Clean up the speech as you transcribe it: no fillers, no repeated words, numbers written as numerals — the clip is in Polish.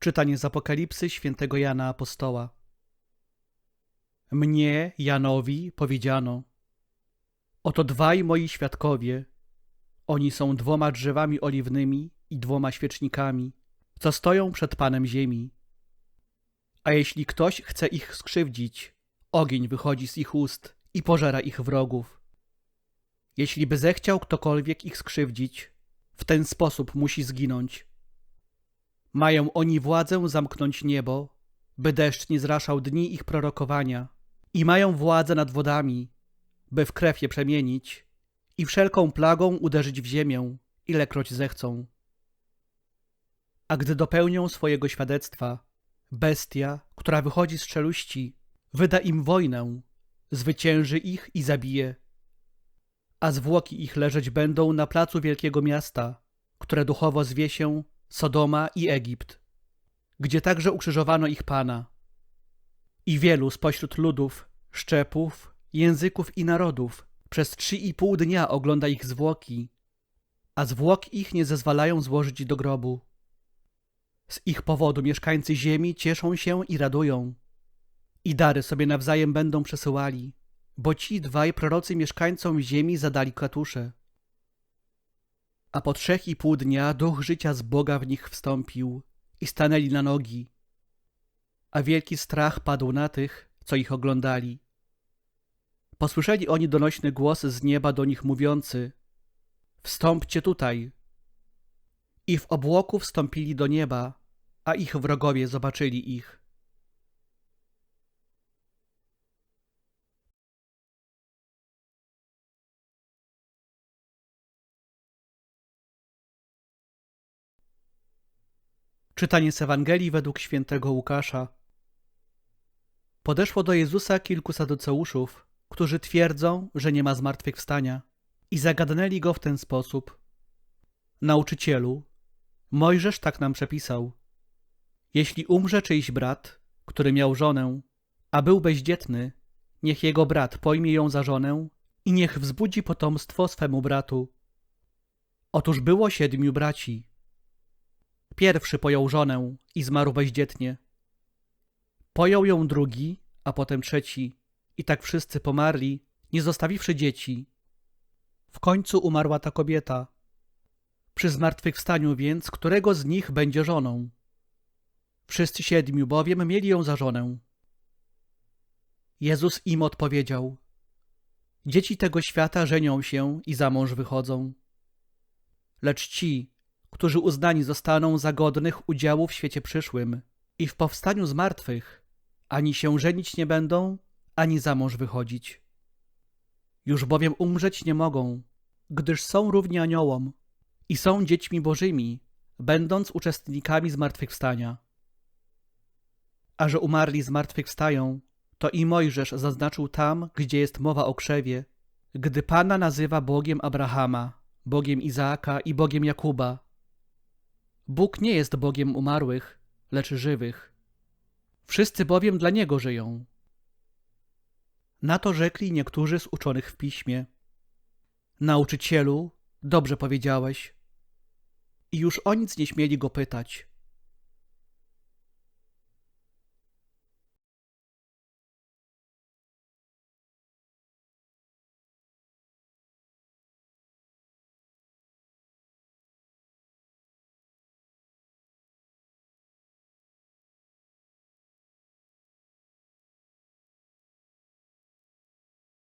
Czytanie z Apokalipsy świętego Jana Apostoła. Mnie, Janowi, powiedziano: oto dwaj moi świadkowie, oni są 2 drzewami oliwnymi i 2 świecznikami, co stoją przed Panem ziemi. A jeśli ktoś chce ich skrzywdzić, ogień wychodzi z ich ust i pożera ich wrogów. Jeśli by zechciał ktokolwiek ich skrzywdzić, w ten sposób musi zginąć. Mają oni władzę zamknąć niebo, by deszcz nie zraszał dni ich prorokowania, i mają władzę nad wodami, by w krew je przemienić i wszelką plagą uderzyć w ziemię, ilekroć zechcą. A gdy dopełnią swojego świadectwa, bestia, która wychodzi z czeluści, wyda im wojnę, zwycięży ich i zabije. A zwłoki ich leżeć będą na placu wielkiego miasta, które duchowo zwie się Sodoma i Egipt, gdzie także ukrzyżowano ich Pana. I wielu spośród ludów, szczepów, języków i narodów przez 3,5 dnia ogląda ich zwłoki, a zwłoki ich nie zezwalają złożyć do grobu. Z ich powodu mieszkańcy ziemi cieszą się i radują, i dary sobie nawzajem będą przesyłali, bo ci 2 prorocy mieszkańcom ziemi zadali katusze. A po 3,5 dnia duch życia z Boga w nich wstąpił i stanęli na nogi, a wielki strach padł na tych, co ich oglądali. Posłyszeli oni donośny głos z nieba do nich mówiący: wstąpcie tutaj. I w obłoku wstąpili do nieba, a ich wrogowie zobaczyli ich. Czytanie z Ewangelii według świętego Łukasza. Podeszło do Jezusa kilku saduceuszów, którzy twierdzą, że nie ma zmartwychwstania, i zagadnęli go w ten sposób: Nauczycielu, Mojżesz tak nam przepisał: jeśli umrze czyjś brat, który miał żonę, a był bezdzietny, niech jego brat pojmie ją za żonę i niech wzbudzi potomstwo swemu bratu. Otóż było 7 braci. Pierwszy pojął żonę i zmarł bezdzietnie. Pojął ją drugi, a potem trzeci, i tak wszyscy pomarli, nie zostawiwszy dzieci. W końcu umarła ta kobieta. Przy zmartwychwstaniu więc, którego z nich będzie żoną? Wszyscy 7 bowiem mieli ją za żonę. Jezus im odpowiedział: dzieci tego świata żenią się i za mąż wychodzą. Lecz ci, którzy uznani zostaną za godnych udziału w świecie przyszłym i w powstaniu z martwych, ani się żenić nie będą, ani za mąż wychodzić. Już bowiem umrzeć nie mogą, gdyż są równi aniołom i są dziećmi bożymi, będąc uczestnikami zmartwychwstania. A że umarli zmartwychwstają, to i Mojżesz zaznaczył tam, gdzie jest mowa o krzewie, gdy Pana nazywa Bogiem Abrahama, Bogiem Izaaka i Bogiem Jakuba. Bóg nie jest Bogiem umarłych, lecz żywych. Wszyscy bowiem dla Niego żyją. Na to rzekli niektórzy z uczonych w piśmie: Nauczycielu, dobrze powiedziałeś. I już o nic nie śmieli go pytać.